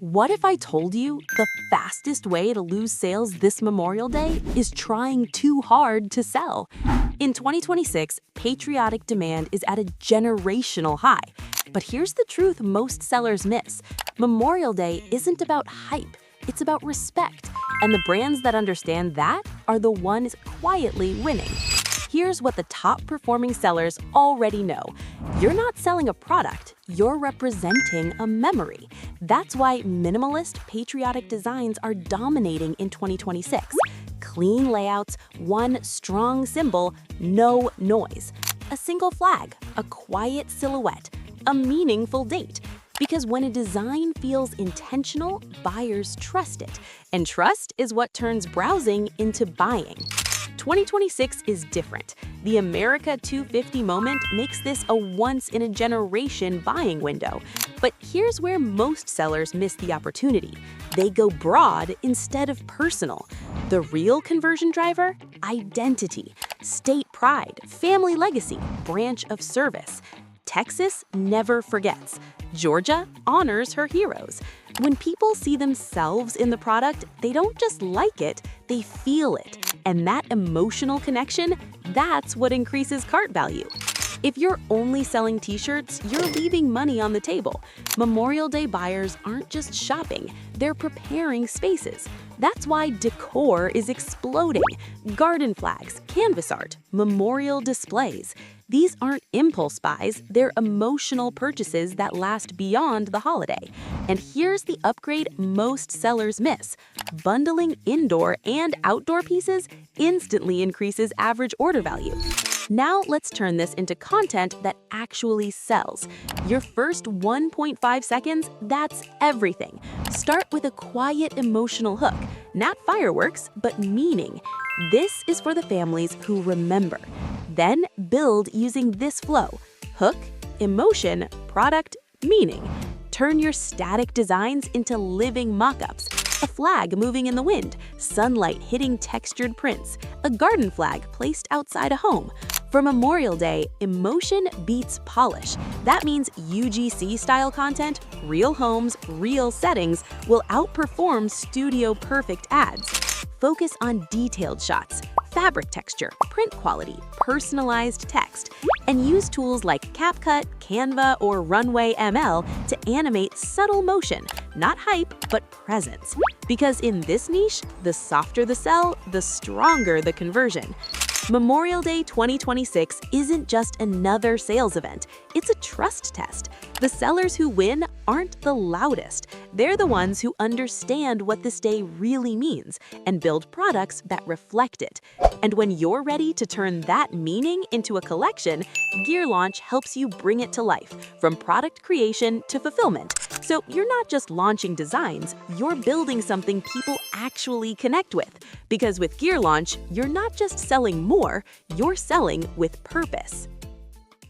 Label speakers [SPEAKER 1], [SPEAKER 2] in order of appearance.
[SPEAKER 1] What if I told you the fastest way to lose sales this Memorial Day is trying too hard to sell? In 2026, patriotic demand is at a generational high. But here's the truth most sellers miss. Memorial Day isn't about hype, it's about respect. And the brands that understand that are the ones quietly winning. Here's what the top performing sellers already know. You're not selling a product, you're representing a memory. That's why minimalist, patriotic designs are dominating in 2026. Clean layouts, one strong symbol, no noise. A single flag, a quiet silhouette, a meaningful date. Because when a design feels intentional, buyers trust it. And trust is what turns browsing into buying. 2026 is different. The America 250 moment makes this a once-in-a-generation buying window. But here's where most sellers miss the opportunity. They go broad instead of personal. The real conversion driver? Identity, state pride, family legacy, branch of service. Texas never forgets. Georgia honors her heroes. When people see themselves in the product, they don't just like it, they feel it. And that emotional connection, that's what increases cart value. If you're only selling t-shirts, you're leaving money on the table. Memorial Day buyers aren't just shopping, they're preparing spaces. That's why decor is exploding. Garden flags, canvas art, memorial displays. These aren't impulse buys, they're emotional purchases that last beyond the holiday. And here's the upgrade most sellers miss. Bundling indoor and outdoor pieces instantly increases average order value. Now let's turn this into content that actually sells. Your first 1.5 seconds, that's everything. Start with a quiet emotional hook, not fireworks, but meaning. This is for the families who remember. Then build using this flow: hook, emotion, product, meaning. Turn your static designs into living mock-ups. A flag moving in the wind, sunlight hitting textured prints, a garden flag placed outside a home. For Memorial Day, emotion beats polish. That means UGC-style content, real homes, real settings will outperform studio-perfect ads. Focus on detailed shots, fabric texture, print quality, personalized text, and use tools like CapCut, Canva, or Runway ML to animate subtle motion, not hype, but presence. Because in this niche, the softer the sell, the stronger the conversion. Memorial Day 2026 isn't just another sales event, it's a trust test. The sellers who win aren't the loudest. They're the ones who understand what this day really means and build products that reflect it. And when you're ready to turn that meaning into a collection, GearLaunch helps you bring it to life, from product creation to fulfillment. So you're not just launching designs, you're building something people actually connect with. Because with GearLaunch, you're not just selling more, you're selling with purpose.